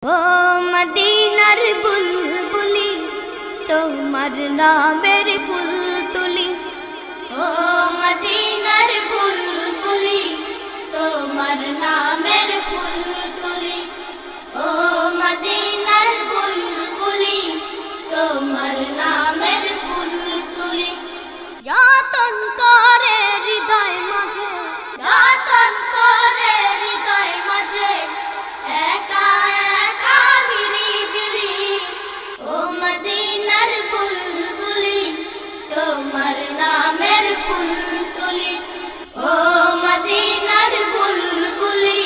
ও মদিনার বুলবুলি তোমার নামের ফুল তুলি। ও মদিনার বুলবুলি তোমার নামের ফুল তুলি। ও মদিনার বুলবুলি তোমার নামের ফুল তুলি। যতন করে হৃদয় মাঝে, যতন করে হৃদয় মাঝে একা একা নিরিবিলি। ও মদিনার বুলবুলি তোমার নামের ফুল তুলি। ও মদিনার বুলবুলি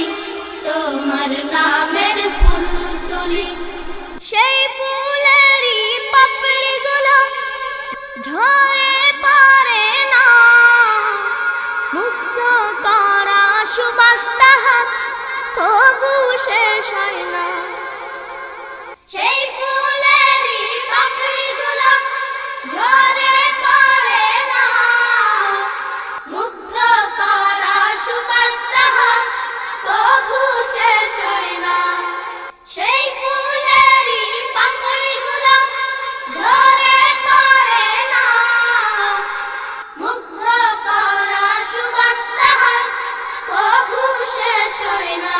তোমার নামের ফুল তুলি। সেই ফুলেরই পাপড়িগুলো ঝরে পড়ে না, মুগ্ধ করা সুবাস তাহার তবু শেষ হয় না। সেই ফুলেরই পাপড়িগুলো ঝরে পড়ে না, মুগ্ধ করা সুবাস তাহার তবু শেষ হয় না। সেই ফুলেরই পাপড়িগুলো ঝরে পড়ে না, মুগ্ধ করা সুবাস তাহার তবু শেষ হয় না।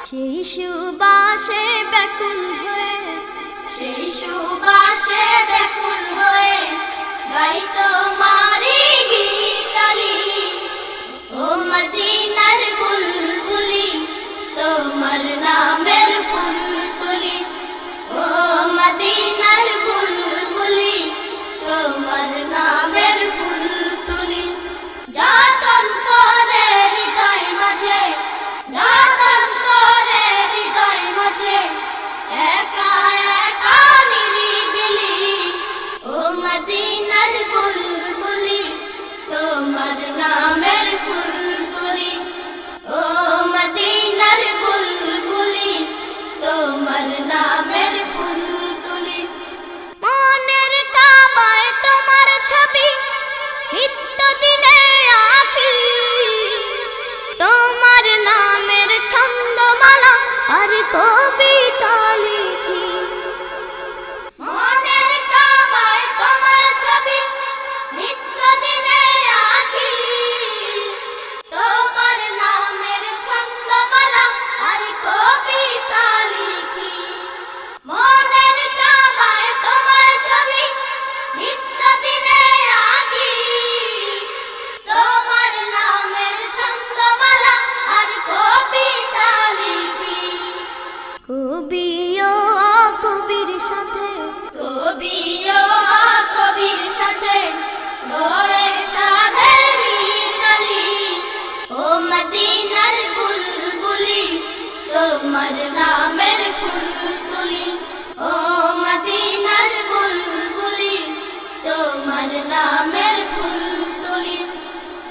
সেই সুবাসে ব্যাকুল হয়ে, সেই সুবাসে ব্যাকুল হয়ে গাই তোমারি গীতালি। ও মদিনার বুলবুলি তোমার নামের ফুল তুলি। ও মদিনার বুলবুলি তোমার নামের ফুল তুলি। যতন করে হৃদয় মাঝে, যতন করে হৃদয় মাঝে একা একা নিরিবিলি। ও মদিনার বুলবুলি তোমার নামের ফুল তুলি। ও মদিনার বুলবুলি তোমার নামের ফুল তুলি। মনের কাবায় তোমার ছবি নিত্য দিনে আঁকি, তোমার নামের ছন্দমালা আর কবিতা লিখি। মনের কাবায় তোমার ছবি নিত্য দিনে আঁকি, তোমার নামের ছন্দমালা আর কবিতা লিখি। মনের কাবায় তোমার ছবি নিত্য দিনে আঁকি, তোমার নামের ছন্দমালা আর কবিতা লিখি। কবিও কবির সাথে, কবিও কবির সাথে গড়ে সাধের মিতালি। ও মদিনার বুলবুলি তোমার নামের ফুল তুলি। ও মদিনার বুলবুলি তোমার নামের ফুল তুলি।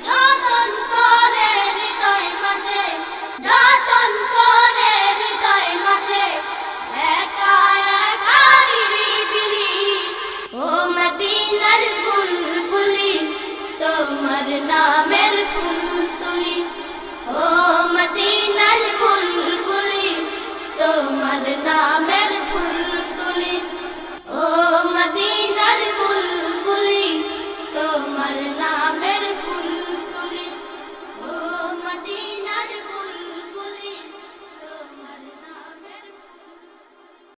যতন করে হৃদয় মাঝে, যতন করে হৃদয় মাঝে একা একা নিরিবিলি। ও মদিনার বুলবুলি তোমার নামের ফুল তুলি। ও মদিনার বুলবুলি তোমার নামের